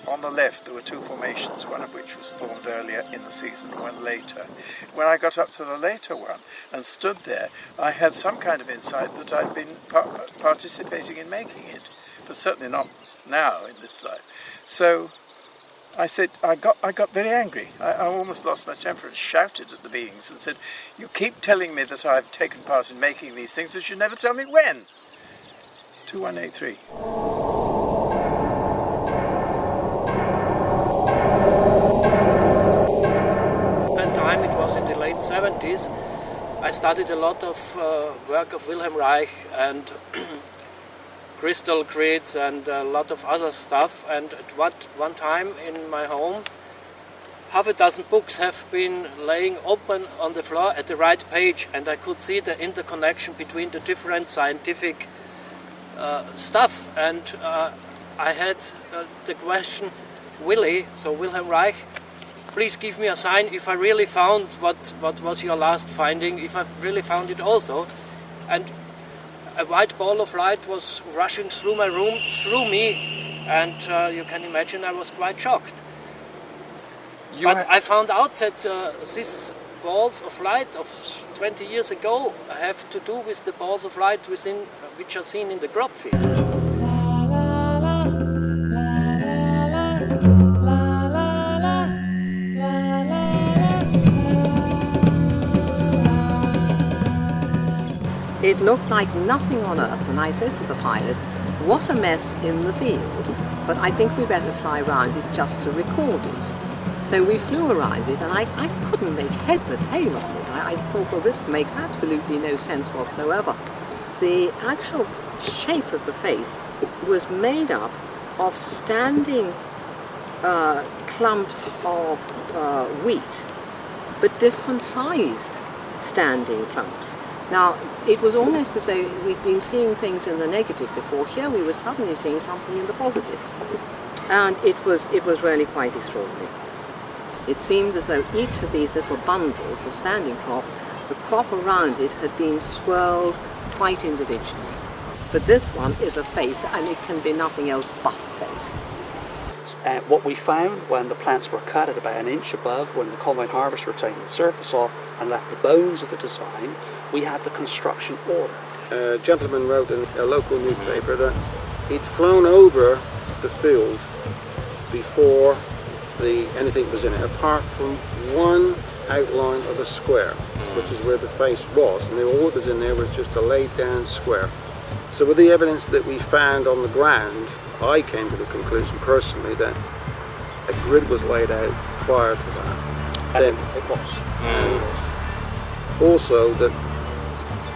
On the left there were two formations, one of which was formed earlier in the season, one later. When I got up to the later one and stood there, I had some kind of insight that I'd been participating in making it, but certainly not now in this life. So I said, I got very angry. I almost lost my temper and shouted at the beings and said, "You keep telling me that I've taken part in making these things, but you never tell me when." 2183. It was in the late 70s. I studied a lot of work of Wilhelm Reich and crystal grids and a lot of other stuff, and at one time in my home half a dozen books have been laying open on the floor at the right page, and I could see the interconnection between the different scientific stuff, and I had the question, Willy, so Wilhelm Reich, please give me a sign if I really found what was your last finding, if I really found it also. And a white ball of light was rushing through my room, through me, and you can imagine I was quite shocked. I found out that these balls of light of 20 years ago have to do with the balls of light which are seen in the crop fields. It looked like nothing on Earth, and I said to the pilot, what a mess in the field, but I think we better fly around it just to record it. So we flew around it, and I couldn't make head or tail of it. I thought, well, this makes absolutely no sense whatsoever. The actual shape of the face was made up of standing clumps of wheat, but different sized standing clumps. Now, it was almost as though we'd been seeing things in the negative before. Here we were suddenly seeing something in the positive. And it was really quite extraordinary. It seemed as though each of these little bundles, the standing crop, the crop around it had been swirled quite individually. But this one is a face, and it can be nothing else but a face. What we found when the plants were cut at about an inch above, when the combine harvester taken the surface off and left the bones of the design, we had the construction order. A gentleman wrote in a local newspaper that he'd flown over the field before anything was in it, apart from one outline of a square, which is where the face was, and all that was in there was just a laid down square. So with the evidence that we found on the ground, I came to the conclusion personally that a grid was laid out prior to that. And it was. And also that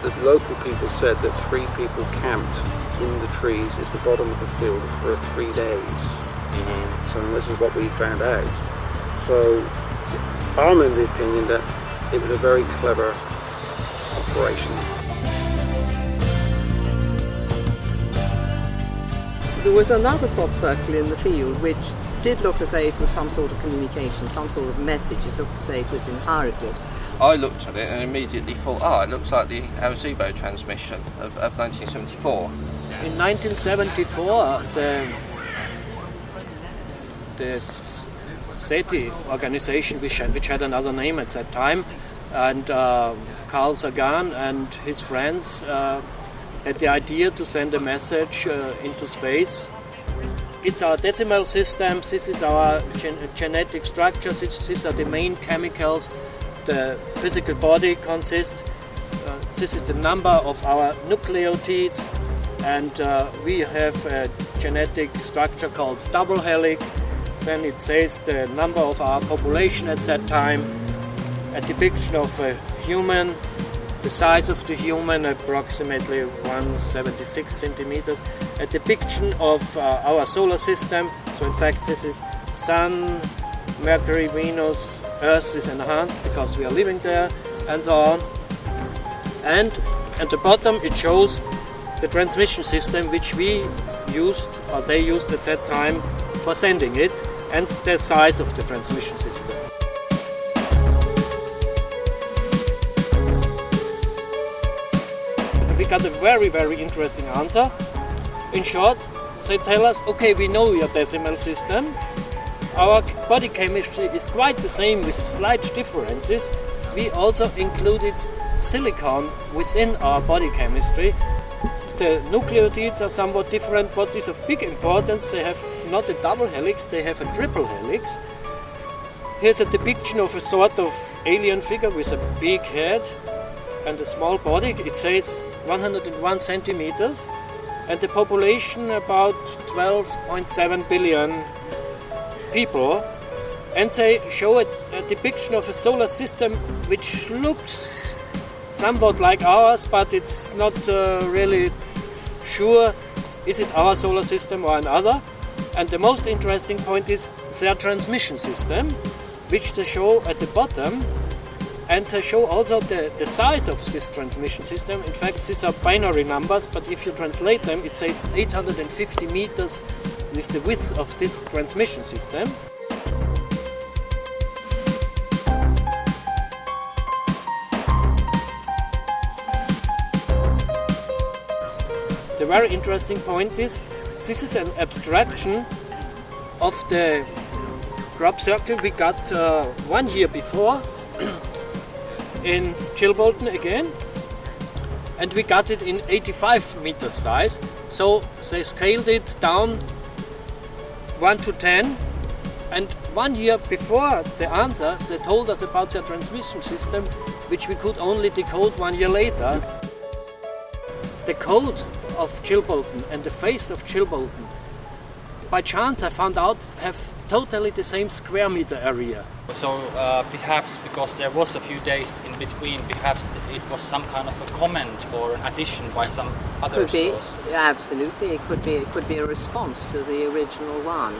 the local people said that 3 people camped in the trees at the bottom of the field for 3 days. So this is what we found out. So I'm in the opinion that it was a very clever operation. There was another crop circle in the field which did look as though it was some sort of communication, some sort of message. It looked as though it was in hieroglyphs. I looked at it and immediately thought, it looks like the Arecibo transmission of 1974. In 1974, the SETI organization, which had another name at that time, and Carl Sagan and his friends had the idea to send a message into space. It's our decimal systems, this is our genetic structures, these are the main chemicals the physical body consists. This is the number of our nucleotides, and we have a genetic structure called double helix. Then it says the number of our population at that time, a depiction of a human, the size of the human, approximately 176 centimeters, a depiction of our solar system. So in fact this is Sun, Mercury, Venus, Earth is enhanced because we are living there, and so on. And at the bottom it shows the transmission system which we used, or they used at that time, for sending it, and the size of the transmission system. We got a very, very interesting answer. In short, they tell us, okay, we know your decimal system. Our body chemistry is quite the same with slight differences. We also included silicon within our body chemistry. The nucleotides are somewhat different. What is of big importance, they have not a double helix, they have a triple helix. Here's a depiction of a sort of alien figure with a big head and a small body. It says 101 centimeters, and the population about 12.7 billion people. And they show a depiction of a solar system which looks somewhat like ours, but it's not really sure is it our solar system or another. And the most interesting point is their transmission system, which they show at the bottom, and they show also the size of this transmission system. In fact, these are binary numbers, but if you translate them, it says 850 meters is the width of this transmission system. The very interesting point is, this is an abstraction of the crop circle we got 1 year before in Chilbolton again, and we got it in 85 meter size. So they scaled it down 1 to 10, and 1 year before the answer they told us about their transmission system, which we could only decode 1 year later. The code of Chilbolton and the face of Chilbolton, by chance I found out have totally the same square meter area. So perhaps because there was a few days in between, perhaps it was some kind of a comment or an addition by some other Could be, source. absolutely. It could be a response to the original one.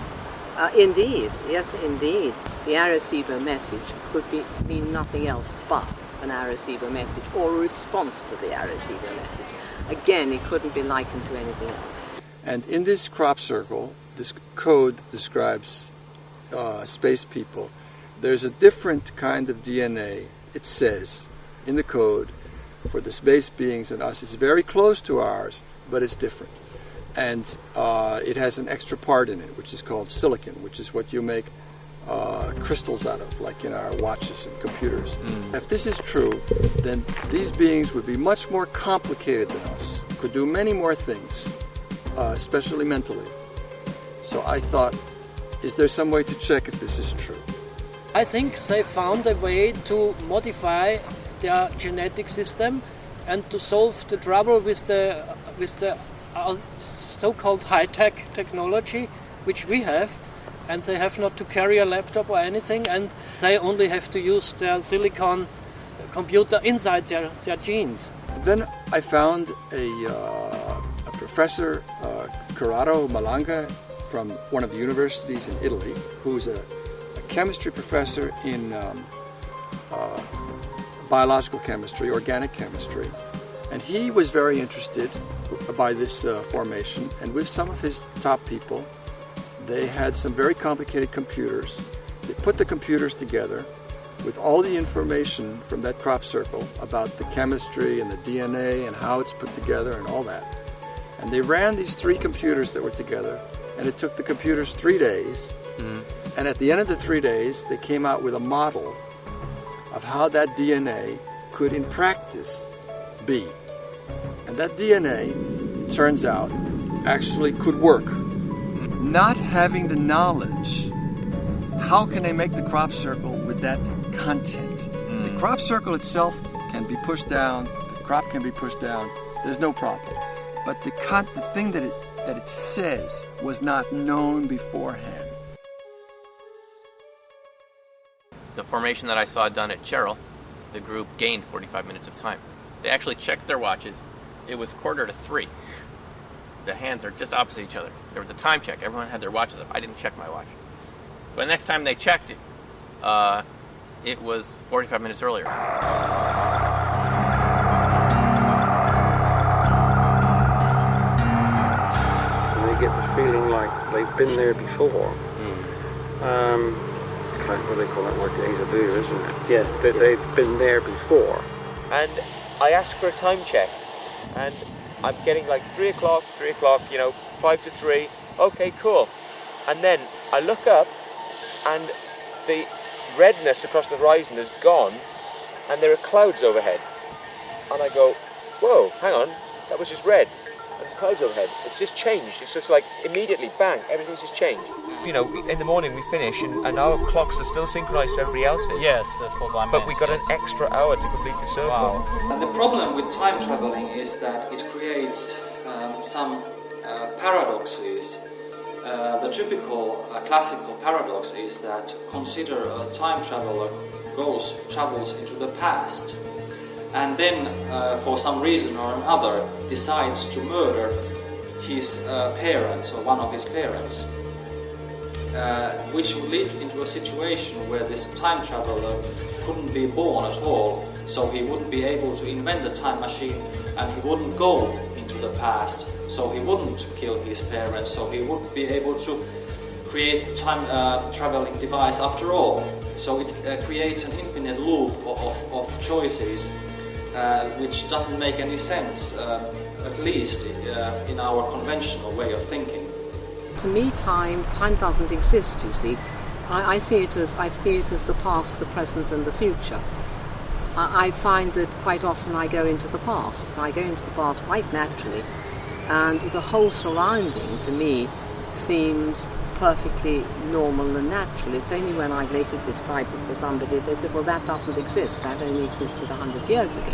Indeed, yes, indeed. The Arecibo message could mean nothing else but an Arecibo message or a response to the Arecibo message. Again, it couldn't be likened to anything else. And in this crop circle, this code that describes space people, there's a different kind of DNA, it says, in the code for the space beings and us. It's very close to ours, but it's different. And it has an extra part in it, which is called silicon, which is what you make crystals out of, like in our watches and computers. If this is true, then these beings would be much more complicated than us, could do many more things, especially mentally. So I thought, is there some way to check if this is true? I think they found a way to modify their genetic system and to solve the trouble with the so-called high-tech technology which we have, and they have not to carry a laptop or anything, and they only have to use their silicon computer inside their genes. Then I found a professor, Corrado Malanga, from one of the universities in Italy, who's a chemistry professor in biological chemistry, organic chemistry. And he was very interested by this formation, and with some of his top people, they had some very complicated computers. They put the computers together with all the information from that crop circle about the chemistry and the DNA and how it's put together and all that. And they ran these 3 computers that were together, and it took the computers 3 days. And at the end of the 3 days, they came out with a model of how that DNA could, in practice, be. And that DNA, it turns out, actually could work. Not having the knowledge, how can they make the crop circle with that content? The crop circle itself can be pushed down, the crop can be pushed down, there's no problem. But the thing that it says was not known beforehand. The formation that I saw done at Cheryl, the group gained 45 minutes of time. They actually checked their watches. It was 2:45. The hands are just opposite each other. There was a time check. Everyone had their watches up. I didn't check my watch. But the next time they checked it, it was 45 minutes earlier. And they get the feeling like they've been there before. Like what they call that word, deja vu, isn't it? Yeah. That they've been there before. And I asked for a time check, and I'm getting like 3 o'clock, 5 to 3, okay, cool. And then I look up, and the redness across the horizon is gone, and there are clouds overhead. And I go, whoa, hang on, that was just red, and there's clouds overhead. It's just changed, it's just like immediately, bang, everything's just changed. You know, in the morning we finish, and our clocks are still synchronized to everybody else's. Yes, that's what I meant. But we got an extra hour to complete the circle. Wow. And the problem with time traveling is that it creates some paradoxes. The typical classical paradox is that consider a time traveler travels into the past, and then for some reason or another decides to murder his parents or one of his parents. Which would lead into a situation where this time traveler couldn't be born at all, so he wouldn't be able to invent the time machine, and he wouldn't go into the past, so he wouldn't kill his parents, so he wouldn't be able to create the time traveling device after all. So it creates an infinite loop of choices, which doesn't make any sense, at least in our conventional way of thinking. To me, time doesn't exist, you see. I see it as the past, the present and the future. I find that quite often I go into the past. I go into the past quite naturally, and the whole surrounding to me seems perfectly normal and natural. It's only when I later described it to somebody, they said, well, that doesn't exist. That only existed 100 years ago.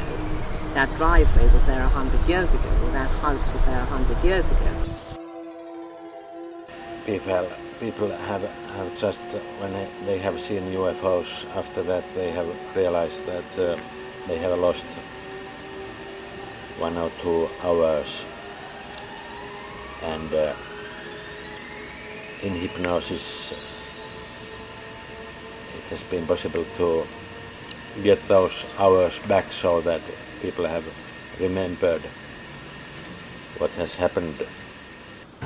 That driveway was there 100 years ago, or that house was there 100 years ago. People have just, when they have seen UFOs, after that they have realized that they have lost 1 or 2 hours, and in hypnosis it has been possible to get those hours back, so that people have remembered what has happened.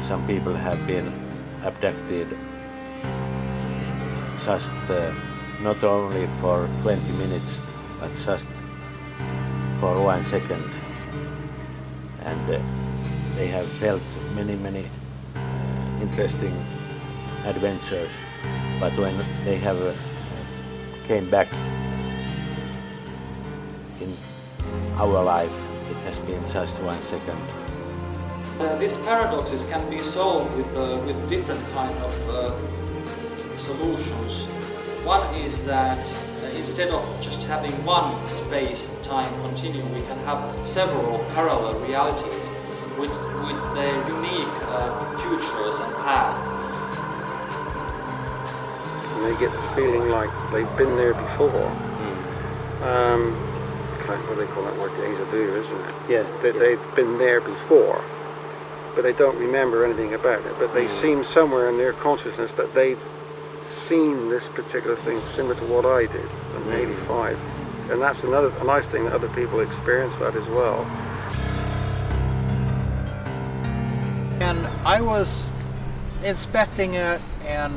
Some people have been abducted just not only for 20 minutes, but just for 1 second, and they have felt many interesting adventures, but when they have came back in our life, it has been just 1 second. These paradoxes can be solved with different kind of solutions. One is that instead of just having one space-time continuum, we can have several parallel realities with their unique futures and pasts. And they get the feeling like they've been there before. What do they call that word? Déjà vu, isn't it? Yeah. That they've been there before, but they don't remember anything about it. But they seem somewhere in their consciousness that they've seen this particular thing similar to what I did in '85. And that's a nice thing, that other people experience that as well. And I was inspecting it and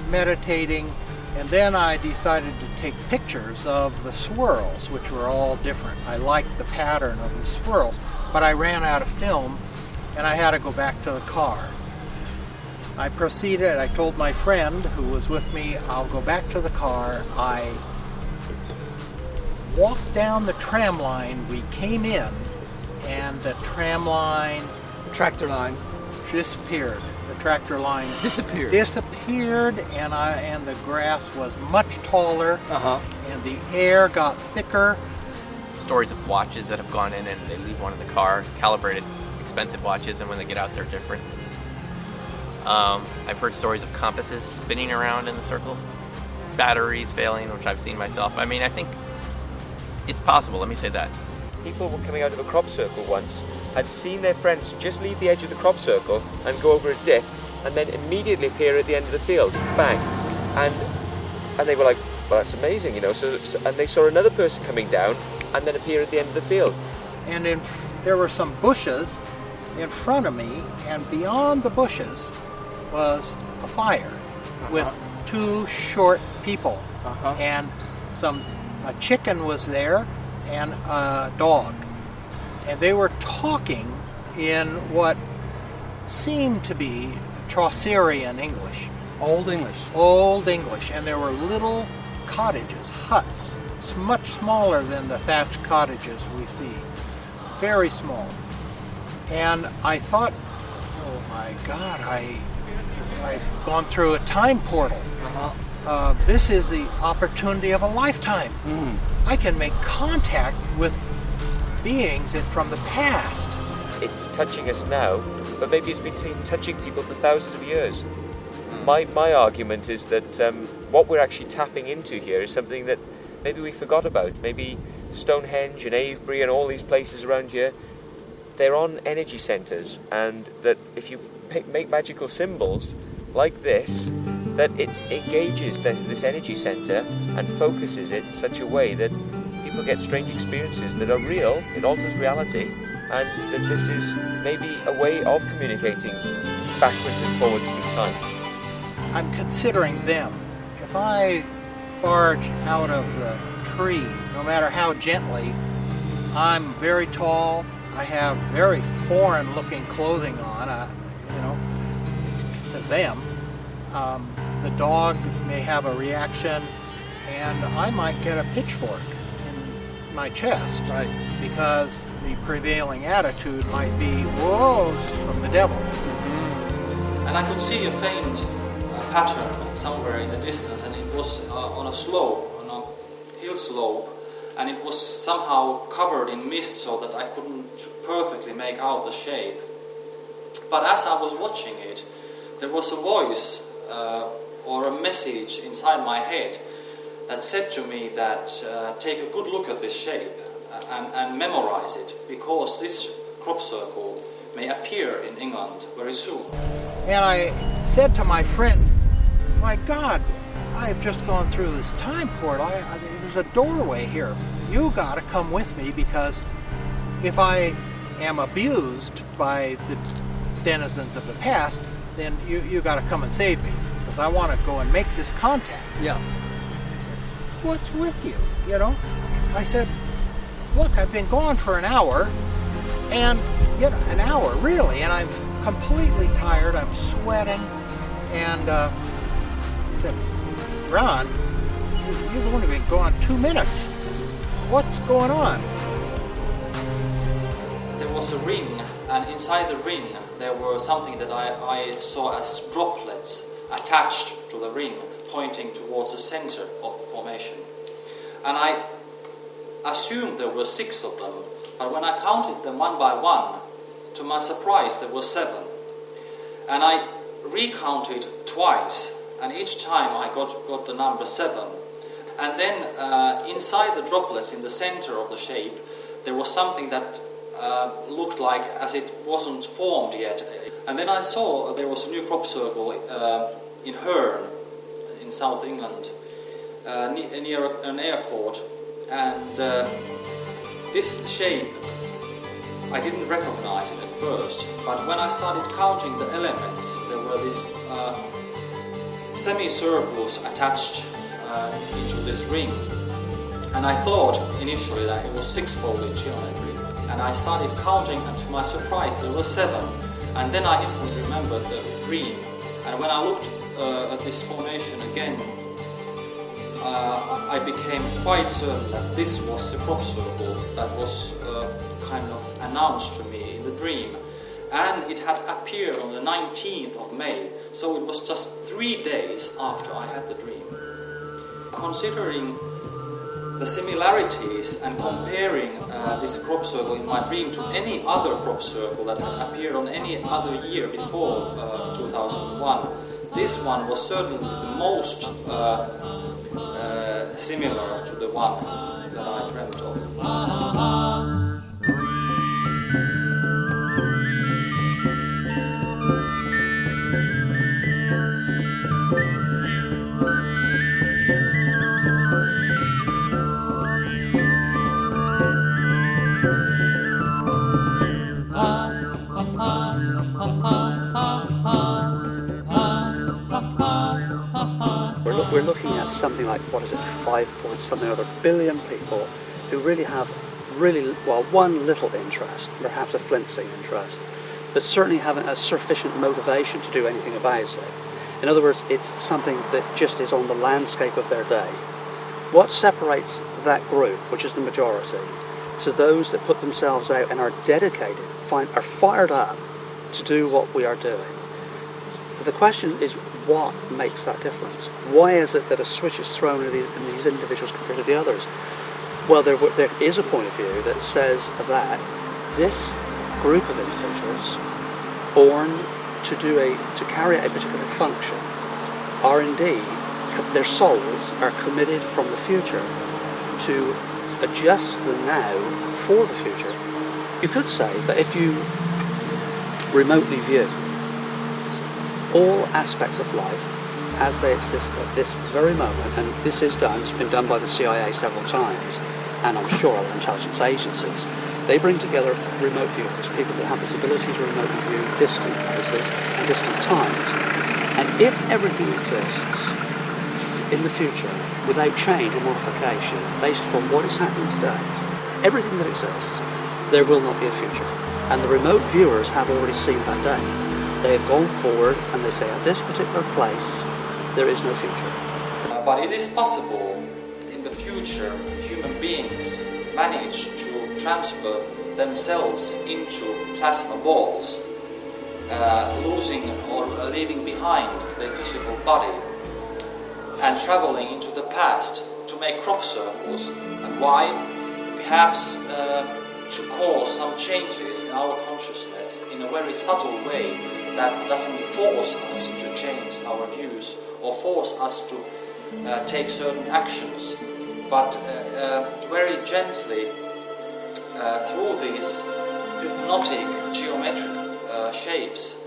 meditating, and then I decided to take pictures of the swirls, which were all different. I liked the pattern of the swirls, but I ran out of film and I had to go back to the car. I proceeded, I told my friend who was with me, I'll go back to the car. I walked down the tram line, we came in, and the tram line... Tractor line. Disappeared. The tractor line disappeared, and the grass was much taller, and the air got thicker. Stories of watches that have gone in and they leave one in the car, calibrated, expensive watches, and when they get out they're different. I've heard stories of compasses spinning around in the circles, batteries failing, which I've seen myself. I mean, I think it's possible, let me say that. People were coming out of a crop circle once, had seen their friends just leave the edge of the crop circle and go over a dip, and then immediately appear at the end of the field, bang, and they were like, well, that's amazing, you know. So and they saw another person coming down and then appear at the end of the field. And there were some bushes in front of me, and beyond the bushes was a fire with 2 short people, and a chicken was there and a dog, and they were talking in what seemed to be Chaucerian English. Old English, and there were little cottages, huts, much smaller than the thatched cottages we see, very small. And I thought, oh my God, I've gone through a time portal. This is the opportunity of a lifetime. I can make contact with beings from the past. It's touching us now, but maybe it's been touching people for thousands of years. My argument is that what we're actually tapping into here is something that maybe we forgot about. Maybe Stonehenge and Avebury and all these places around here, they're on energy centres, and that if you make magical symbols like this, that it engages this energy centre and focuses it in such a way that people get strange experiences that are real, it alters reality, and that this is maybe a way of communicating backwards and forwards through time. I'm considering them. If I barge out of the tree, no matter how gently, I'm very tall, I have very foreign-looking clothing on, to them. The dog may have a reaction, and I might get a pitchfork in my chest, because the prevailing attitude might be, whoa, from the devil. And I could see a faint pattern somewhere in the distance, and it was on a slope, on a hill slope, and it was somehow covered in mist so that I couldn't perfectly make out the shape. But as I was watching it, there was a voice or a message inside my head that said to me that take a good look at this shape and memorize it, because this crop circle may appear in England very soon. And I said to my friend, my God, I've just gone through this time portal. There's a doorway here. You got to come with me, because if I am abused by the denizens of the past, then you got to come and save me, because I want to go and make this contact. Yeah. I said, what's with you? You know? I said, look, I've been gone for an hour, and an hour really, and I'm completely tired. I'm sweating, and he said, Ron, you've only been gone 2 minutes. What's going on? There was a ring, and inside the ring there were something that I saw as droplets attached to the ring, pointing towards the center of the formation. And I assumed there were 6 of them, but when I counted them one by one, to my surprise there were 7. And I recounted twice, and each time I got the number 7. And then inside the droplets in the center of the shape, there was something that looked like as it wasn't formed yet. And then I saw there was a new crop circle in Herne, in South England, near an airport. And this shape, I didn't recognize it at first, but when I started counting the elements, there were these semicircles attached into this ring. And I thought initially that it was 6-folded geometry. And I started counting, and to my surprise there were 7. And then I instantly remembered the green. And when I looked at this formation again, I became quite certain that this was the crop circle that was kind of announced to me in the dream. And it had appeared on the 19th of May, so it was just 3 days after I had the dream. Considering the similarities and comparing this crop circle in my dream to any other crop circle that had appeared on any other year before 2001, this one was certainly the most similar to the one that I dreamt of. We're looking at something like, 5 point something other billion people who really have one little interest, perhaps a flintsing interest, but certainly haven't a sufficient motivation to do anything about it. In other words, it's something that just is on the landscape of their day. What separates that group, which is the majority, to those that put themselves out and are dedicated, are fired up to do what we are doing? The question is, what makes that difference? Why is it that a switch is thrown in these individuals compared to the others? Well, there is a point of view that says that this group of individuals, born to carry out a particular function, are indeed, their souls are committed from the future to adjust the now for the future. You could say that if you remotely view all aspects of life as they exist at this very moment, and this is done, it's been done by the CIA several times, and I'm sure other intelligence agencies, they bring together remote viewers, people that have this ability to remotely view distant places and distant times. And if everything exists in the future without change or modification based upon what is happening today, everything that exists, there will not be a future. And the remote viewers have already seen that day. They have gone forward and they say, at this particular place, there is no future. But it is possible in the future human beings manage to transfer themselves into plasma balls losing or leaving behind their physical body and traveling into the past to make crop circles. And why? Perhaps to cause some changes in our consciousness in a very subtle way that doesn't force us to change our views or force us to take certain actions, but very gently through these hypnotic geometric shapes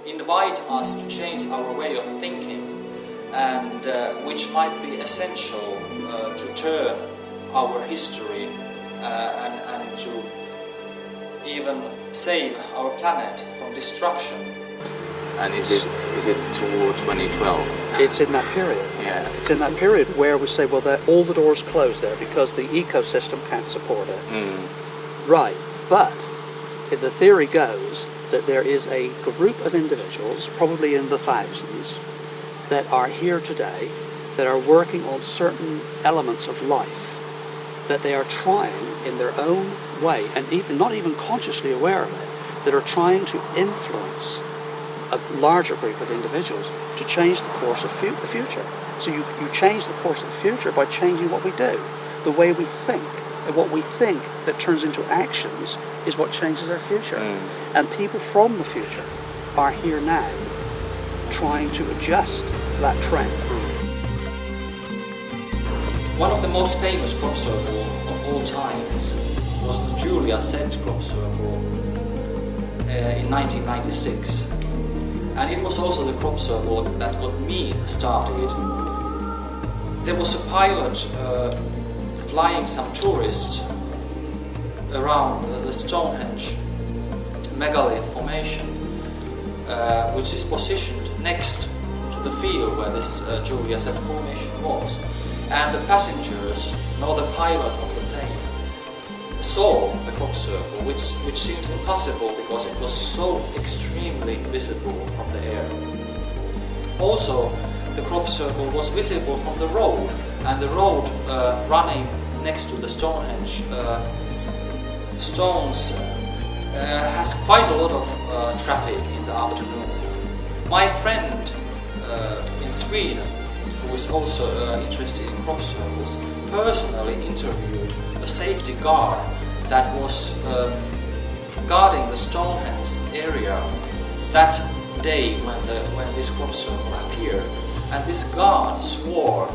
invite us to change our way of thinking, and which might be essential to turn our history and to even save our planet from destruction. And is it towards 2012? It's in that period. Yeah. It's in that period where we say, well, all the doors close there because the ecosystem can't support it. Right, but the theory goes that there is a group of individuals, probably in the thousands, that are here today, that are working on certain elements of life, that they are trying in their own way, and even not even consciously aware of it, that are trying to influence a larger group of individuals to change the course of the future. So you change the course of the future by changing what we do, the way we think. And what we think that turns into actions is what changes our future. And people from the future are here now trying to adjust that trend. One of the most famous crop circles of all times was the Julia Set crop circle in 1996. And it was also the crop circle that got me started. There was a pilot flying some tourists around the Stonehenge megalith formation, which is positioned next to the field where this Julia Set formation was. And the passengers, nor the pilot of the plane, saw the crop circle, which seems impossible because it was so extremely visible from the air. Also, the crop circle was visible from the road, and the road running next to the Stonehenge stones has quite a lot of traffic in the afternoon. My friend in Sweden, who is also interested in crop circles, personally interviewed a safety guard that was guarding the Stonehenge area that day when this crop circle appeared. And this guard swore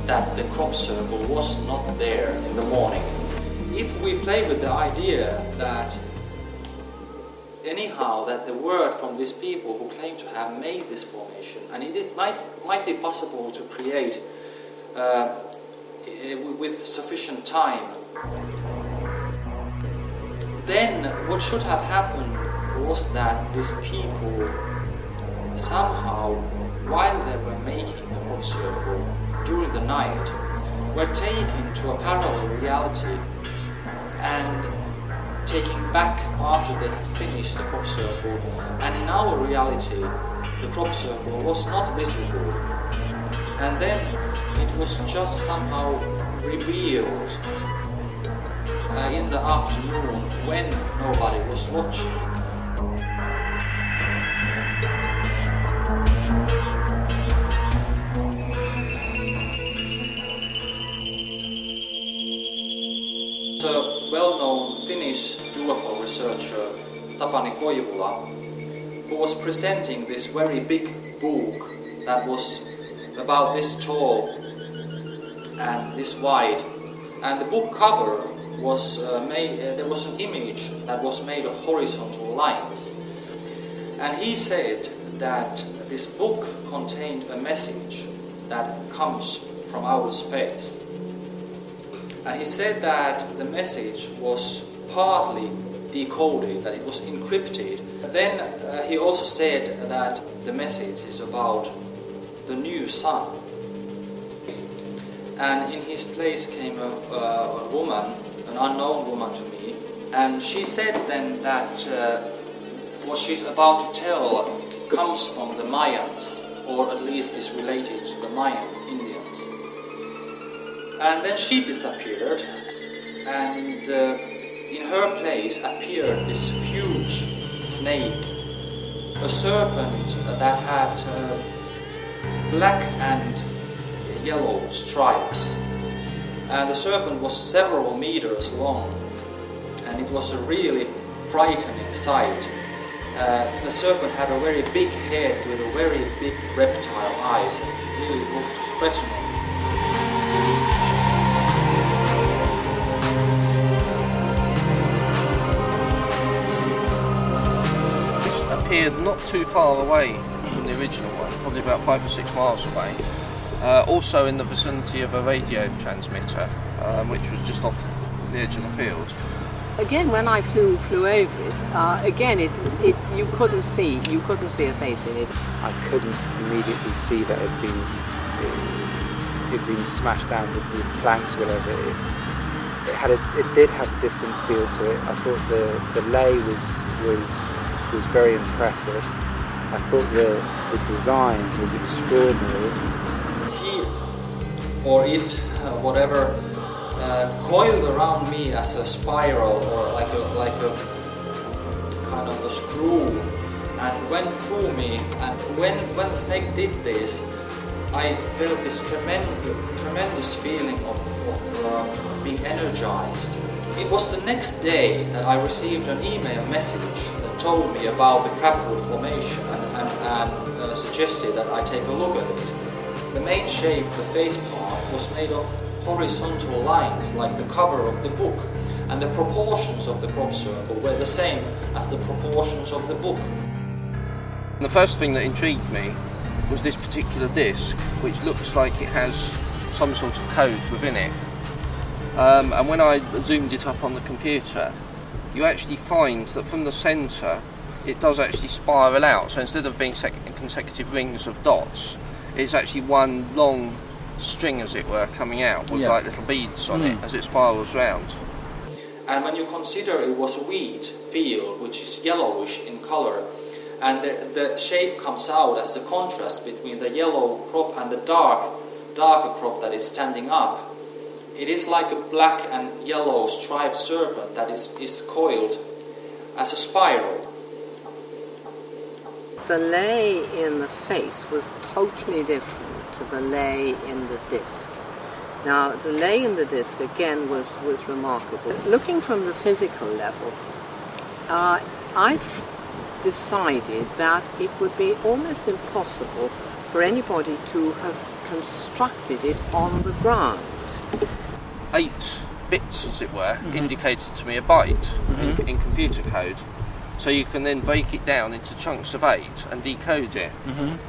that the crop circle was not there in the morning. If we play with the idea that anyhow that the word from these people who claim to have made this formation, and it might be possible to create with sufficient time, then what should have happened was that these people somehow, while they were making the crop circle during the night, were taken to a parallel reality and taken back after they had finished the crop circle, and in our reality the crop circle was not visible, and then it was just somehow revealed in the afternoon when nobody was watching. The well-known Finnish UFO researcher Tapani Koivula, who was presenting this very big book that was about this tall and this wide, and the book cover was there was an image that was made of horizontal lines, and he said that this book contained a message that comes from outer space. And he said that the message was partly decoded, that it was encrypted. Then he also said that the message is about the new sun. And in his place came a woman, an unknown woman to me, and she said then that what she's about to tell comes from the Mayans, or at least is related to the Mayan Indians. And then she disappeared, and in her place appeared this huge snake a serpent that had black and yellow stripes. And the serpent was several meters long, and it was a really frightening sight. The serpent had a very big head with a very big reptile eyes, and it really looked threatening. Appeared not too far away from the original one, probably about 5 or 6 miles away. Also in the vicinity of a radio transmitter, which was just off the edge of the field. Again, when I flew over it, again you couldn't see a face in it. I couldn't immediately see that it'd been smashed down with planks, whatever. It did have a different feel to it. I thought the lay was very impressive. I thought the design was extraordinary. He or it, whatever, coiled around me as a spiral or like a kind of a screw, and went through me. And when the snake did this, I felt this tremendous feeling of being energized. It was the next day that I received an email message that told me about the crabwood formation and suggested that I take a look at it. The main shape, the face part, was made of horizontal lines like the cover of the book, and the proportions of the crop circle were the same as the proportions of the book. The first thing that intrigued me was this particular disc, which looks like it has some sort of code within it. And when I zoomed it up on the computer, you actually find that from the centre it does actually spiral out. So instead of being consecutive rings of dots, it's actually one long string, as it were, coming out with like little beads on it as it spirals round. And when you consider it was a wheat field, which is yellowish in colour, and the shape comes out as the contrast between the yellow crop and the darker crop that is standing up. It is like a black and yellow striped serpent that is coiled as a spiral. The lay in the face was totally different to the lay in the disc. Now, the lay in the disc, again, was remarkable. Looking from the physical level, I've decided that it would be almost impossible for anybody to have constructed it on the ground. 8 bits, as it were, indicated to me a byte in computer code. So you can then break it down into chunks of 8 and decode it.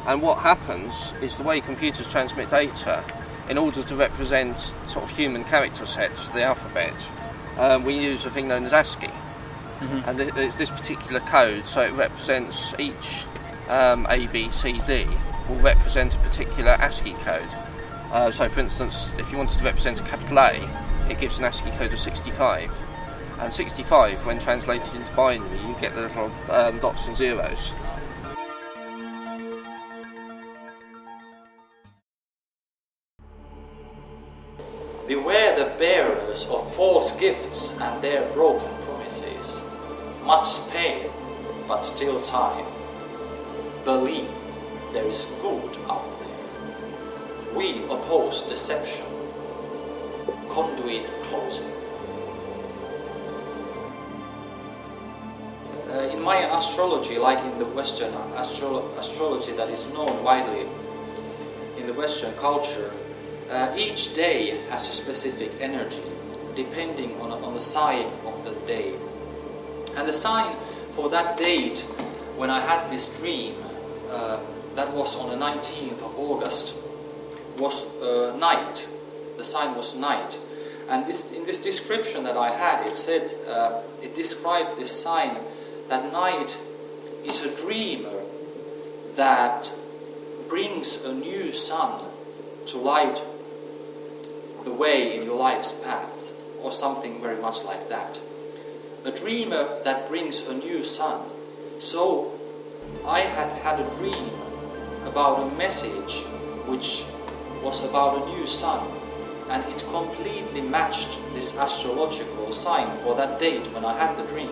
And what happens is the way computers transmit data, in order to represent sort of human character sets for the alphabet, we use a thing known as ASCII. And it's this particular code, so it represents each A, B, C, D will represent a particular ASCII code. So for instance, if you wanted to represent a capital A, it gives an ASCII code of 65. And 65, when translated into binary, you get the little dots and zeros. Beware the bearers of false gifts and their broken promises. Much pain, but still time. Believe there is good out there. We oppose deception. Conduit closing. In Mayan astrology, like in the Western astrology that is known widely in the Western culture, each day has a specific energy depending on the sign of the day. And the sign for that date, when I had this dream, that was on the 19th of August, was night. The sign was night. And in this description that I had, it said, it described this sign that night is a dreamer that brings a new sun to light the way in your life's path, or something very much like that. A dreamer that brings a new sun. So I had a dream about a message which was about a new sun, and it completely matched this astrological sign for that date when I had the dream.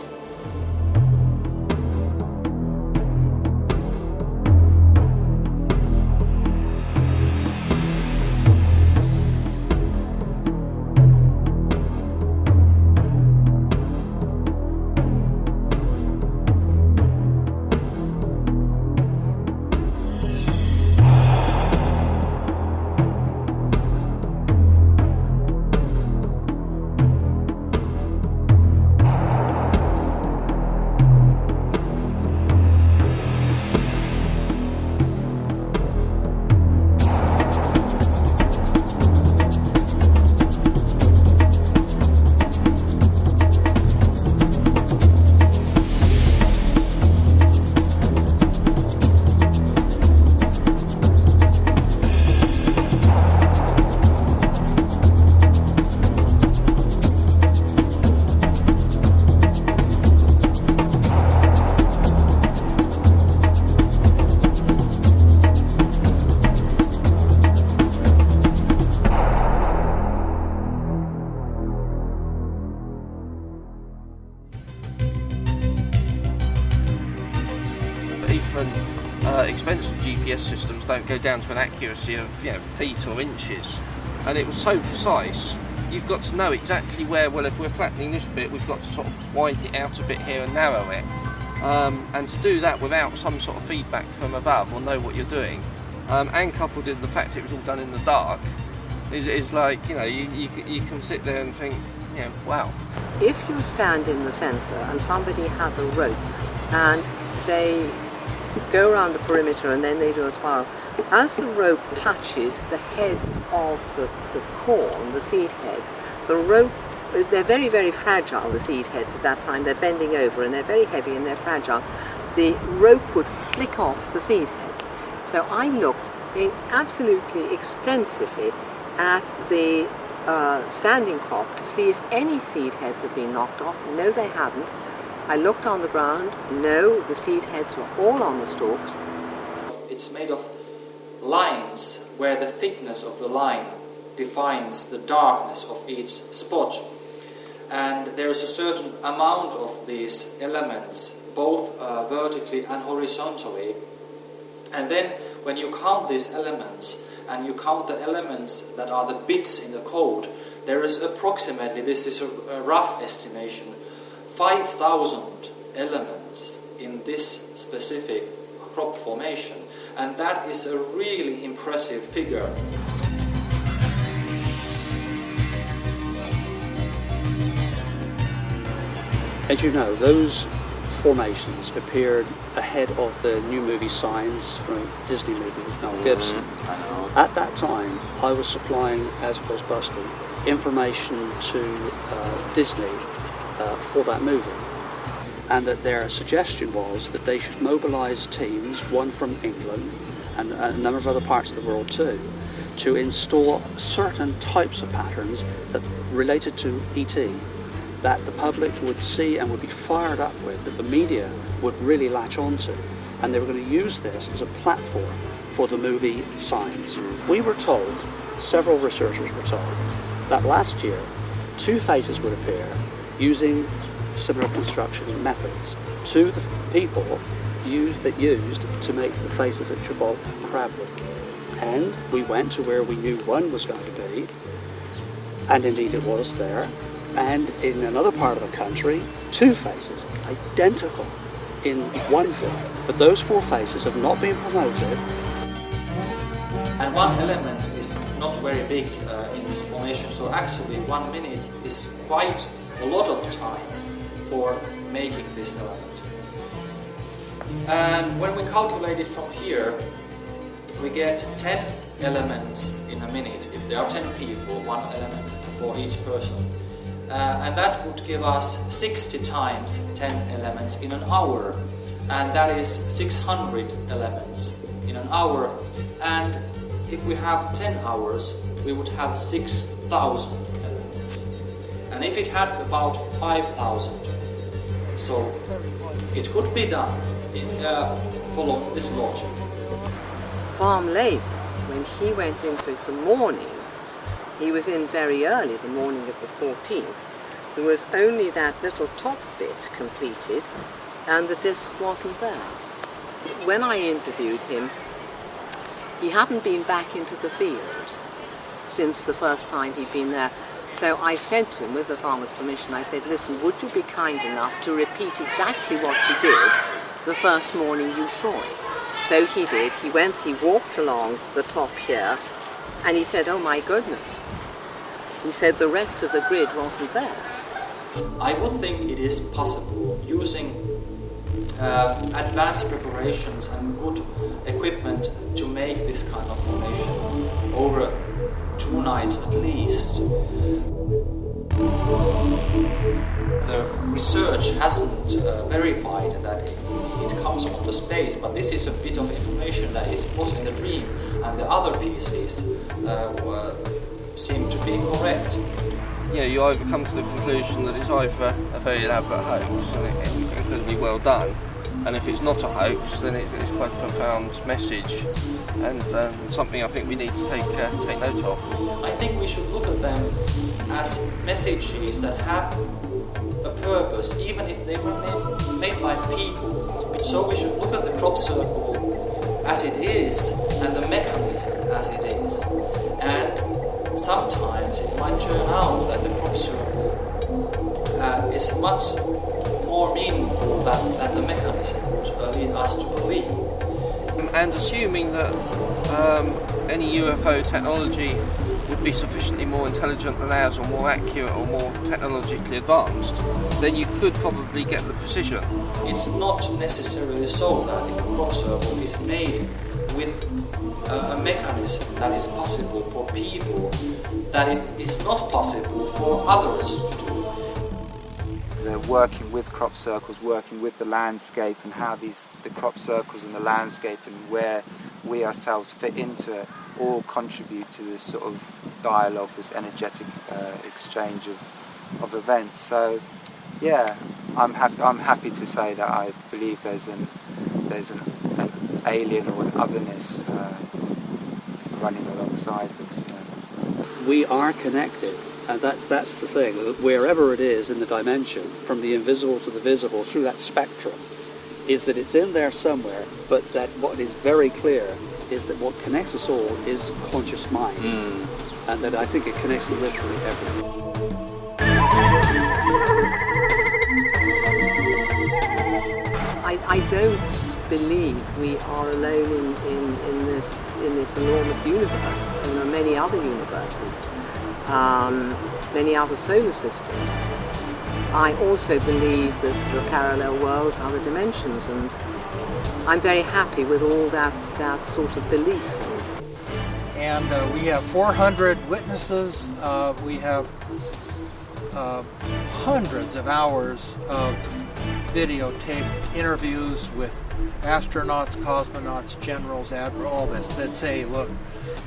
expensive GPS systems don't go down to an accuracy of feet or inches, and it was so precise. You've got to know exactly where, well, if we're flattening this bit, we've got to sort of widen it out a bit here and narrow it. And to do that without some sort of feedback from above or know what you're doing, and coupled with the fact it was all done in the dark, is like, you can sit there and think, wow. If you stand in the centre and somebody has a rope and they go around the perimeter and then they do a spiral, as the rope touches the heads of the corn, the seed heads, the rope, they're very, very fragile, the seed heads at that time. They're bending over and they're very heavy and they're fragile. The rope would flick off the seed heads. So I looked absolutely extensively at the standing crop to see if any seed heads had been knocked off. No, they hadn't. I looked on the ground. No, the seed heads were all on the stalks. It's made of lines where the thickness of the line defines the darkness of each spot. And there is a certain amount of these elements, both vertically and horizontally. And then when you count these elements, and you count the elements that are the bits in the code, there is approximately, this is a rough estimation, 5,000 elements in this specific crop formation. And that is a really impressive figure. As you know, those formations appeared ahead of the new movie Signs from a Disney movie with Mel Gibson. At that time, I was supplying, as Ghostbusters, information to Disney for that movie. And that their suggestion was that they should mobilise teams, one from England and a number of other parts of the world too, to install certain types of patterns that related to ET, that the public would see and would be fired up with, that the media would really latch onto. And they were going to use this as a platform for the movie Signs. We were told, several researchers were told, that last year 2 faces would appear using similar construction methods to the people that used to make the faces at Gibraltar Crabwood. And we went to where we knew one was going to be, and indeed it was there. And in another part of the country, 2 faces, identical in one film. But those 4 faces have not been promoted. And one element is not very big in this formation, so actually 1 minute is quite a lot of time for making this element. And when we calculate it from here, we get 10 elements in a minute. If there are 10 people, 1 element for each person. And that would give us 60 times 10 elements in an hour. And that is 600 elements in an hour. And if we have 10 hours, we would have 6,000 elements. And if it had about 5,000, so it could be done in following this logic. Farm Lake, when he went into it the morning, he was in very early, the morning of the 14th. There was only that little top bit completed and the disc wasn't there. When I interviewed him, he hadn't been back into the field since the first time he'd been there. So I said to him, with the farmer's permission, I said, listen, would you be kind enough to repeat exactly what you did the first morning you saw it? So he did. He walked along the top here, and he said, oh my goodness. He said the rest of the grid wasn't there. I would think it is possible, using advanced preparations and good equipment, to make this kind of formation over 2 nights at least. The research hasn't verified that it comes from the space, but this is a bit of information that was in the dream, and the other pieces seem to be correct. Yeah, you either come to the conclusion that it's either a very elaborate hoax and it's incredibly well done, and if it's not a hoax, then it's quite a profound message and something I think we need to take note of. I think we should look at them as messages that have a purpose, even if they were made by people. So we should look at the crop circle as it is and the mechanism as it is. And sometimes it might turn out that the crop circle is much more meaningful than the mechanism would lead us to believe. And assuming that any UFO technology would be sufficiently more intelligent than ours, or more accurate, or more technologically advanced, then you could probably get the precision. It's not necessarily so that if a crop circle is made with a mechanism that is possible for people, that it is not possible for others to do. They're working with crop circles, working with the landscape, and how the crop circles and the landscape and where we ourselves fit into it all contribute to this sort of dialogue, this energetic exchange of events. So yeah, I'm happy to say that I believe there's an alien or an otherness running alongside this. We are connected, and that's the thing. Wherever it is in the dimension, from the invisible to the visible, through that spectrum, is that it's in there somewhere, but that what is very clear is that what connects us all is conscious mind, and that I think it connects literally everything. I don't believe we are alone in this enormous universe. There are many other universes, many other solar systems. I also believe that there are parallel worlds, other dimensions, and I'm very happy with all that sort of belief. And we have 400 witnesses. We have hundreds of hours of videotaped interviews with astronauts, cosmonauts, generals, admirals, all this, that say, look,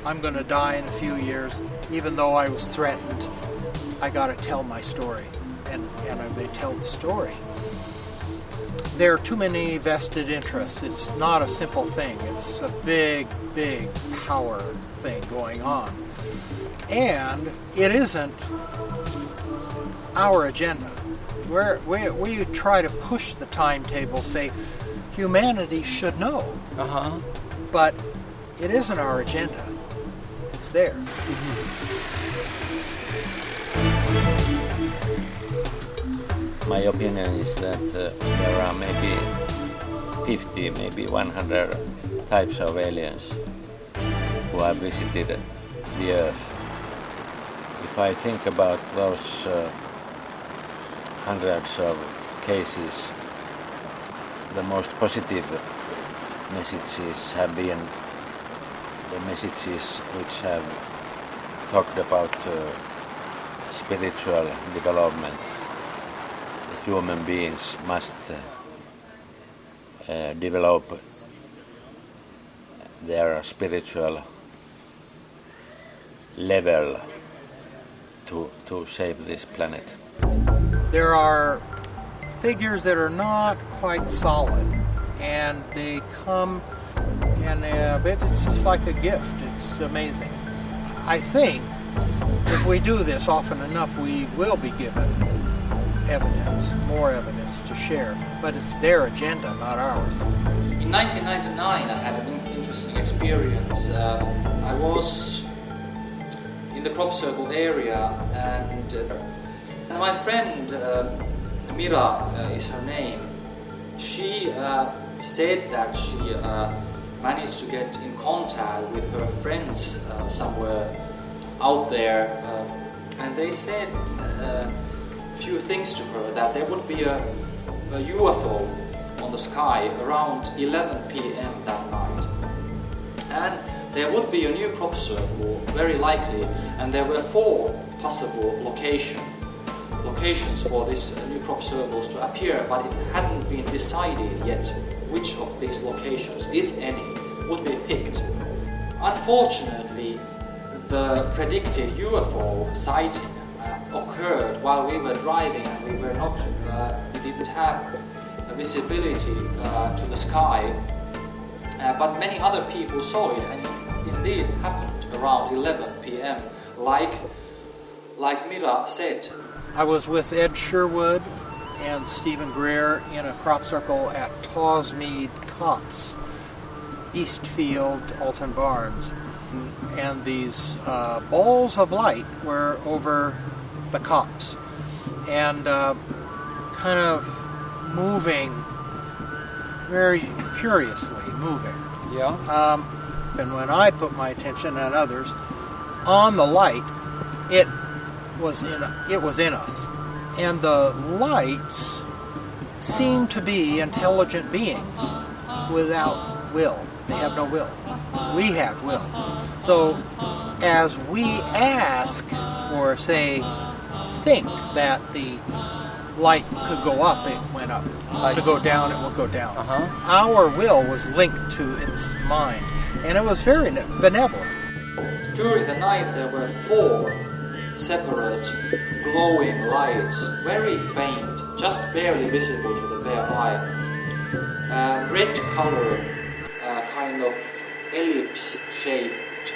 I'm going to die in a few years. Even though I was threatened, I got to tell my story. And they tell the story. There are too many vested interests. It's not a simple thing. It's a big, big power thing going on. And it isn't our agenda. We try to push the timetable, say humanity should know. But it isn't our agenda. It's theirs. My opinion is that there are maybe 50, maybe 100 types of aliens who have visited the Earth. If I think about those hundreds of cases, the most positive messages have been the messages which have talked about spiritual development. Human beings must develop their spiritual level to save this planet. There are figures that are not quite solid, and they come and it's just like a gift. It's amazing. I think if we do this often enough, we will be given evidence, more evidence to share, but it's their agenda, not ours. In 1999 I had an interesting experience. I was in the crop circle area, and my friend Mira is her name. She said that she managed to get in contact with her friends somewhere out there, and they said few things to her, that there would be a UFO on the sky around 11 p.m. that night, and there would be a new crop circle, very likely, and there were 4 possible locations for these new crop circles to appear, but it hadn't been decided yet which of these locations, if any, would be picked. Unfortunately, the predicted UFO sighting occurred while we were driving, and we didn't have visibility to the sky, but many other people saw it, and it indeed happened around 11 p.m. like Mira said. I was with Ed Sherwood and Stephen Greer in a crop circle at Tawsmead Copse east field, Alton Barnes, and these balls of light were over the copse, and kind of moving, very curiously moving. Yeah. And when I put my attention, and others, on the light, it was in us, and the lights seem to be intelligent beings without will. They have no will. We have will. So as we ask, or say, think that the light could go up, it went up. To go down, it would go down. Our will was linked to its mind, and it was very benevolent. During the night there were 4 separate glowing lights, very faint, just barely visible to the bare eye. Red color, kind of ellipse-shaped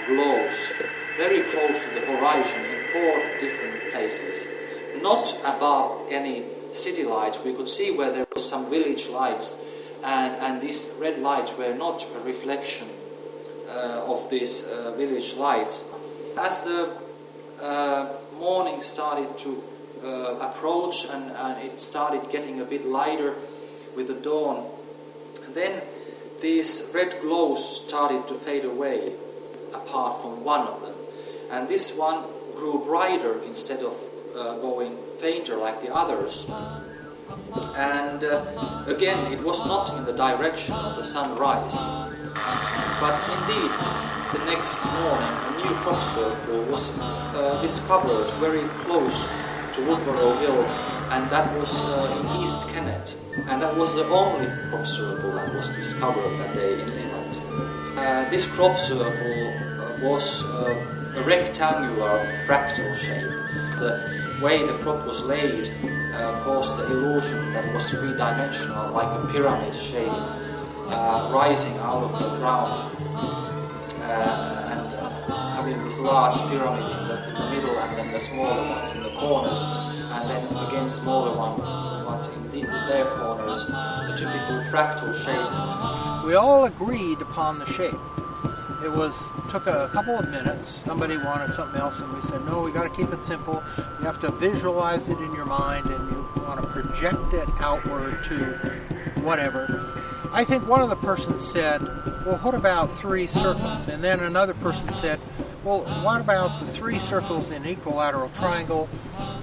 glows, very close to the horizon in 4 different places. Not above any city lights. We could see where there was some village lights, and these red lights were not a reflection of these village lights. As the morning started to approach and it started getting a bit lighter with the dawn, then these red glows started to fade away apart from one of them, and this one grew brighter instead of going fainter like the others. And again, it was not in the direction of the sunrise, but indeed the next morning a new crop circle was discovered very close to Woodborough Hill, and that was in East Kennet, and that was the only crop circle that was discovered that day in England. This crop circle was a rectangular fractal shape. The way the crop was laid caused the illusion that it was three-dimensional, like a pyramid shape rising out of the ground, and having this large pyramid in the middle, and then the smaller ones in the corners, and then again smaller ones in their corners, the typical fractal shape. We all agreed upon the shape. It took a couple of minutes. Somebody wanted something else, and we said, no, we got to keep it simple. You have to visualize it in your mind, and you want to project it outward to whatever. I think one of the persons said, well, what about 3 circles? And then another person said, well, what about the 3 circles in equilateral triangle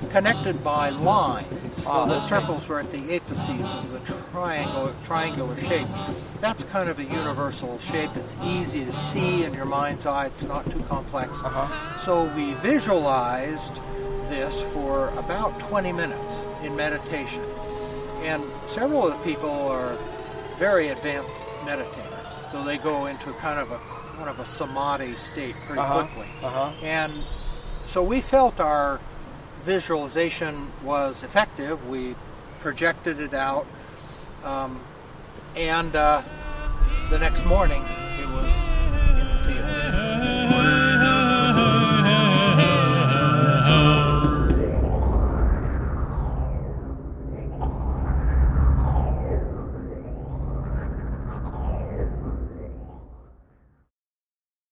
connected by lines? So the circles were at the apices of the triangular shape. That's kind of a universal shape. It's easy to see in your mind's eye. It's not too complex. So we visualized this for about 20 minutes in meditation. And several of the people are very advanced meditators. So they go into kind of a samadhi state pretty quickly. And so we felt our visualization was effective. We projected it out, and the next morning it was in the field.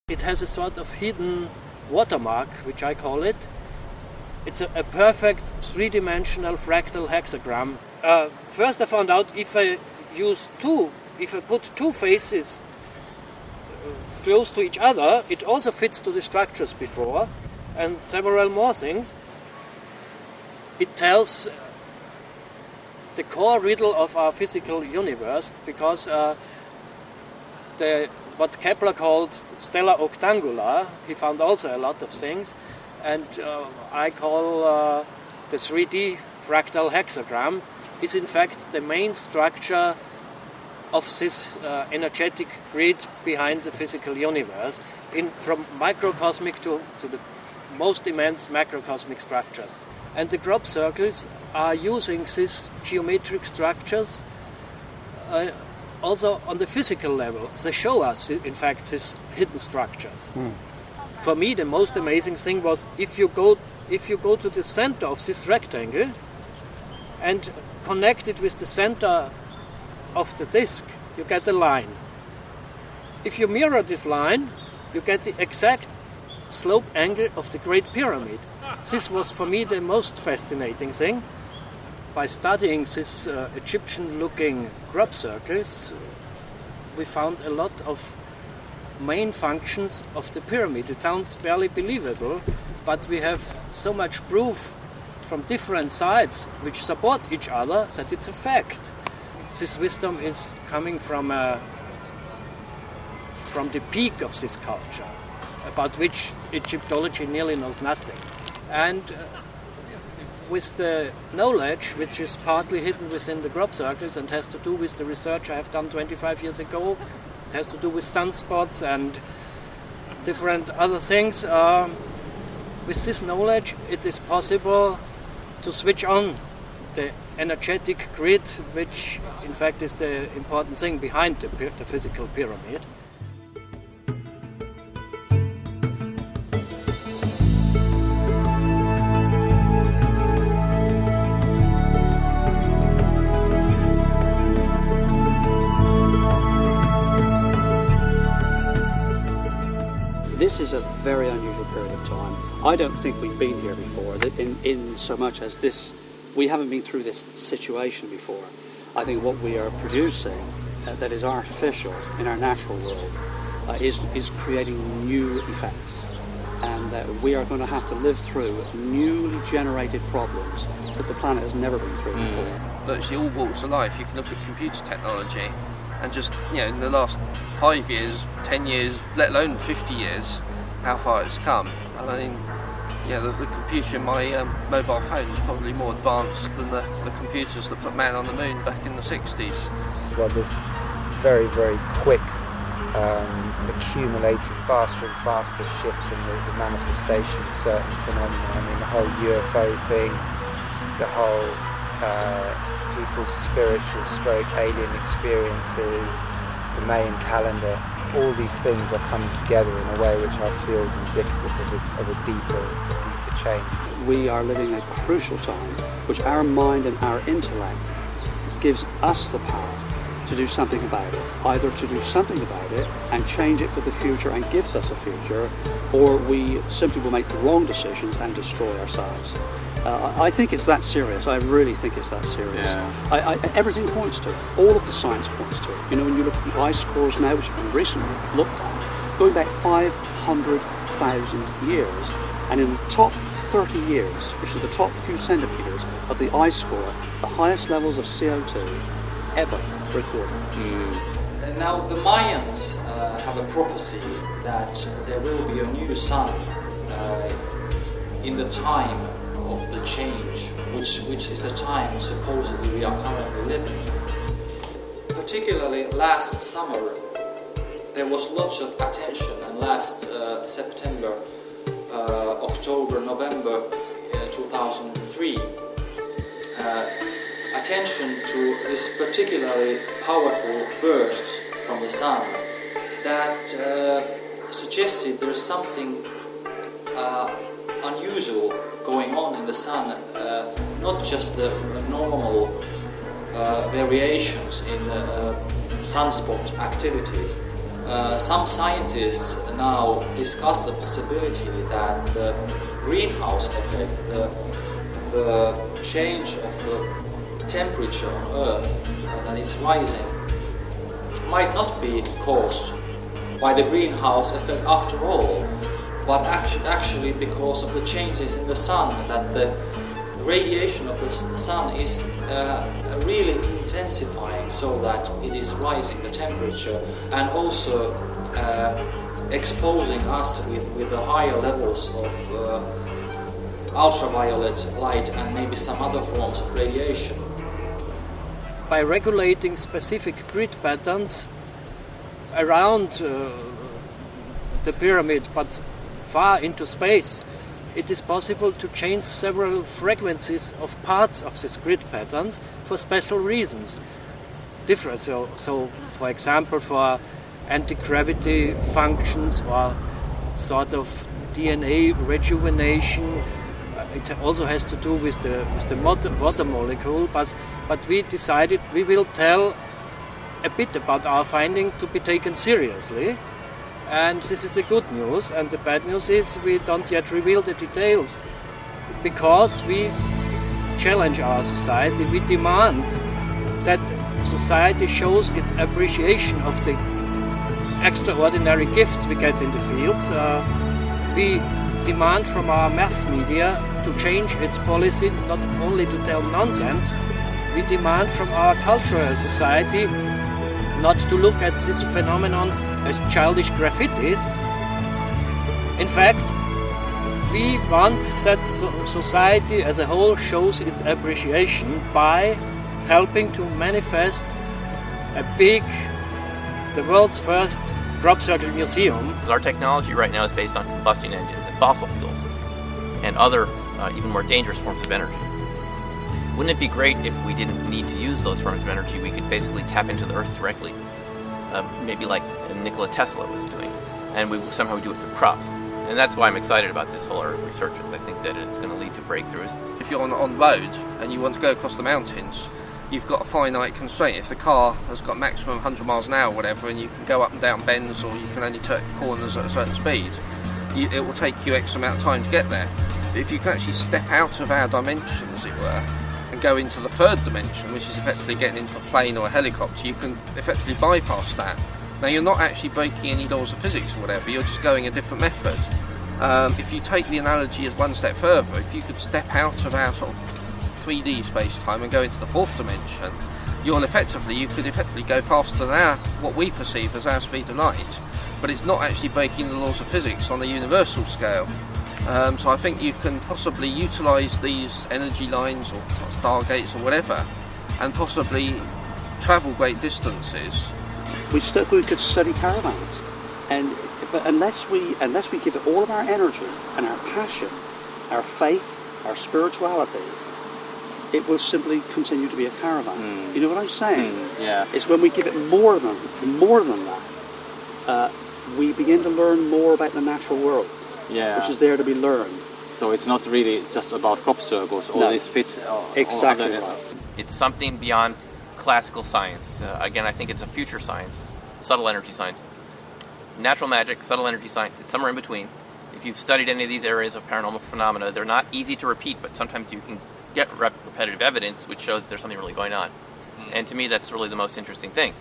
It has a sort of hidden watermark, which I call it. It's a perfect three-dimensional fractal hexagram. First I found out if I put 2 faces close to each other, it also fits to the structures before, and several more things. It tells the core riddle of our physical universe, because what Kepler called stellar octangula, he found also a lot of things, and I call the 3D fractal hexagram is in fact the main structure of this energetic grid behind the physical universe, from microcosmic to the most immense macrocosmic structures. And the crop circles are using these geometric structures also on the physical level. They show us, in fact, these hidden structures. For me, the most amazing thing was if you go to the center of this rectangle and connect it with the center of the disk, you get a line. if you mirror this line, you get the exact slope angle of the Great Pyramid. This was for me the most fascinating thing. By studying these Egyptian-looking crop circles, we found a lot of main functions of the pyramid. It sounds barely believable, but we have so much proof from different sides which support each other that it's a fact. This wisdom is coming from the peak of this culture, about which Egyptology nearly knows nothing. And with the knowledge, which is partly hidden within the crop circles and has to do with the research I have done 25 years ago, it has to do with sunspots and different other things. With this knowledge, it is possible to switch on the energetic grid, which in fact is the important thing behind the physical pyramid. This is a very unusual period of time. I don't think we've been here before, in so much as this, we haven't been through this situation before. I think what we are producing that is artificial in our natural world is creating new effects. And we are going to have to live through newly generated problems that the planet has never been through before. Virtually all walks of life, you can look at computer technology and just, in the last 5 years, 10 years, let alone 50 years, how far it's come. And I mean, the computer in my mobile phone is probably more advanced than the computers that put man on the moon back in the 60s. Well, this very, very quick, accumulating faster and faster shifts in the manifestation of certain phenomena. I mean, the whole UFO thing, the whole people's spiritual stroke alien experiences, the Mayan calendar, all these things are coming together in a way which I feel is indicative of a deeper change. We are living a crucial time which our mind and our intellect gives us the power to do something about it. Either to do something about it and change it for the future and gives us a future, or we simply will make the wrong decisions and destroy ourselves. I think it's that serious. I really think it's that serious. Yeah. Everything points to it. All of the science points to it. When you look at the ice cores now, which have been recently looked at, going back 500,000 years, and in the top 30 years, which are the top few centimeters of the ice core, the highest levels of CO2 ever recorded. Now the Mayans have a prophecy that there will be a new sun in the time of the change, which is the time supposedly we are currently living. Particularly last summer, there was lots of attention, and last September, October, November 2003, attention to this particularly powerful bursts from the sun that suggested there's something unusual going on in the sun, not just the normal variations in sunspot activity. Some scientists now discuss the possibility that the greenhouse effect, the change of the temperature on Earth that is rising, might not be caused by the greenhouse effect after all, but actually because of the changes in the sun, that the radiation of the sun is really intensifying so that it is rising the temperature and also exposing us with the higher levels of ultraviolet light and maybe some other forms of radiation. By regulating specific grid patterns around the pyramid, but far into space, it is possible to change several frequencies of parts of these grid patterns for special reasons. Different. So for example, for anti-gravity functions or sort of DNA rejuvenation. It also has to do with the water molecule, but we decided we will tell a bit about our finding to be taken seriously. And this is the good news, and the bad news is we don't yet reveal the details because we challenge our society. We demand that society shows its appreciation of the extraordinary gifts we get in the fields. We demand from our mass media to change its policy, not only to tell nonsense. We demand from our cultural society not to look at this phenomenon as childish graffitis. In fact, we want that society as a whole shows its appreciation by helping to manifest the world's first crop circle museum. Our technology right now is based on combustion engines and fossil fuels and other even more dangerous forms of energy. Wouldn't it be great if we didn't need to use those forms of energy? We could basically tap into the earth directly, maybe like Nikola Tesla was doing, and we somehow do it through crops. And that's why I'm excited about this whole area of research, because I think that it's going to lead to breakthroughs. If you're on road and you want to go across the mountains, you've got a finite constraint. If the car has got maximum 100 miles an hour or whatever, and you can go up and down bends, or you can only turn corners at a certain speed, it will take you X amount of time to get there. But if you can actually step out of our dimension, as it were, and go into the third dimension, which is effectively getting into a plane or a helicopter, you can effectively bypass that. Now, you're not actually breaking any laws of physics or whatever, you're just going a different method. If you take the analogy as one step further, if you could step out of our sort of 3D space-time and go into the fourth dimension, you could effectively go faster than what we perceive as our speed of light, but it's not actually breaking the laws of physics on a universal scale. So I think you can possibly utilise these energy lines or stargates or whatever, and possibly travel great distances. We could study caravans, but unless we give it all of our energy and our passion, our faith, our spirituality, it will simply continue to be a caravan. You know what I'm saying? Yeah. It's when we give it more than that, we begin to learn more about the natural world, which is there to be learned. So it's not really just about crop circles. All this fits. Exactly right. It's something beyond classical science. Again, I think it's a future science, subtle energy science. Natural magic, subtle energy science, it's somewhere in between. If you've studied any of these areas of paranormal phenomena, they're not easy to repeat, but sometimes you can get repetitive evidence which shows there's something really going on. And to me, that's really the most interesting thing.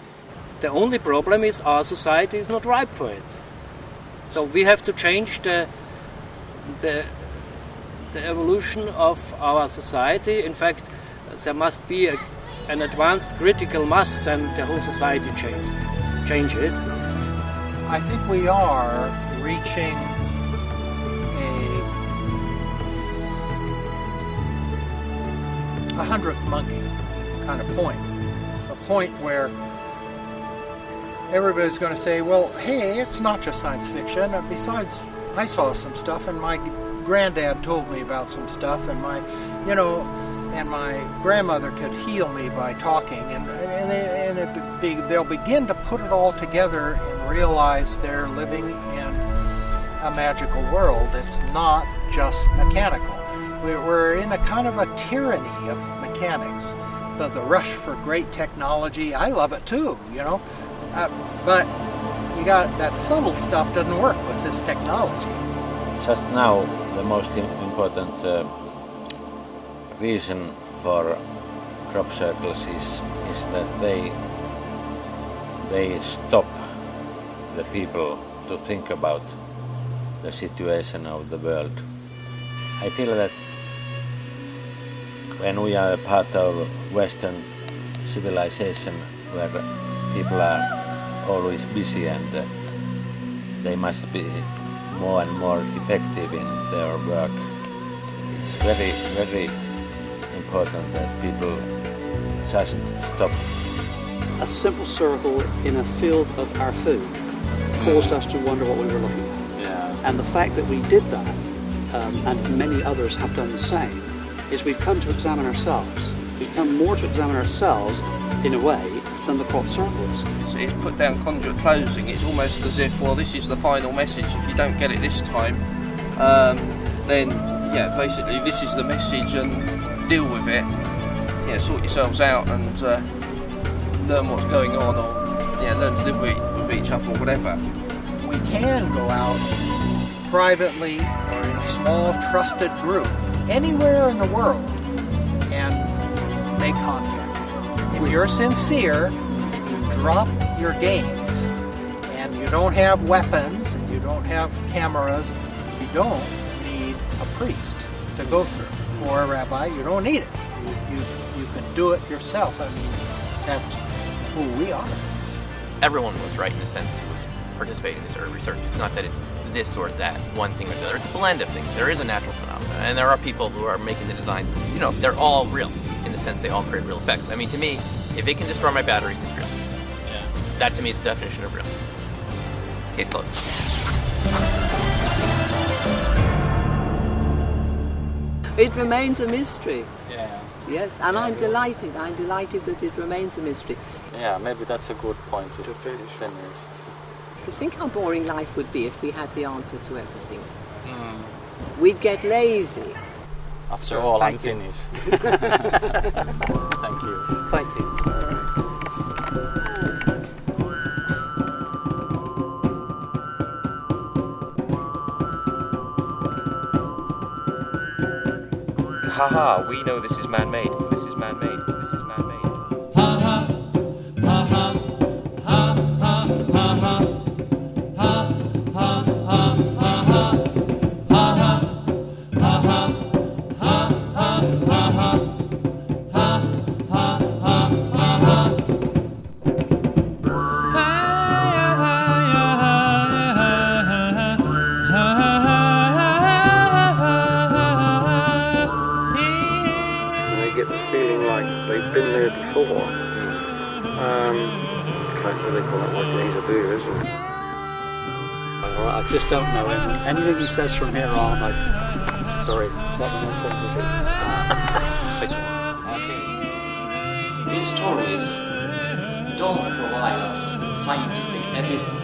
The only problem is our society is not ripe for it. So we have to change the evolution of our society. In fact, there must be an advanced critical mass, and the whole society changes. I think we are reaching a 100th monkey kind of point. A point where everybody's going to say, well, hey, it's not just science fiction. Besides, I saw some stuff, and my granddad told me about some stuff, and my grandmother could heal me by talking, and they'll begin to put it all together and realize they're living in a magical world. It's not just mechanical. We're in a kind of a tyranny of mechanics, but the rush for great technology, I love it too, but you got that subtle stuff doesn't work with this technology. Just now, the most important reason for crop circles is that they stop the people to think about the situation of the world. I feel that when we are a part of Western civilization where people are always busy and they must be more and more effective in their work, it's very, very important that people just stop. A simple circle in a field of our food caused us to wonder what we were looking at. Yeah. And the fact that we did that, and many others have done the same, is we've come to examine ourselves. We've come more to examine ourselves, in a way, than the crop circles. It's put down conduit closing. It's almost as if, well, this is the final message. If you don't get it this time, then, basically this is the message and deal with it. Sort yourselves out and learn what's going on, or learn to live with each other or whatever. We can go out privately or in a small trusted group anywhere in the world and make contact. If you're sincere and you drop your games and you don't have weapons and you don't have cameras, you don't need a priest to go through or a rabbi. You don't need it. You can do it yourself. I mean, that's who we are. Everyone was right in a sense who was participating in this early research. It's not that it's this or that, one thing or the other. It's a blend of things. There is a natural phenomenon, and there are people who are making the designs. They're all real in the sense they all create real effects. I mean, to me, if it can destroy my batteries, it's real. Yeah. That to me is the definition of real. Case closed. It remains a mystery. Yeah. Yes, and I'm delighted. I'm delighted that it remains a mystery. Yeah, maybe that's a good point to finish. Because think how boring life would be if we had the answer to everything. We'd get lazy. After all, I'm finished. Thank you. Thank you. Haha, we know this is man-made. This is man-made. This is man-made. Ha ha, ha ha, ha ha, ha ha, ha ha, ha ha, ha ha, ha ha, ha ha, get the feeling like they've been there before. What do they call that word? Deja vu, isn't it? I just don't know him. Anything he says from here on, sorry, let me know These stories don't provide us scientific evidence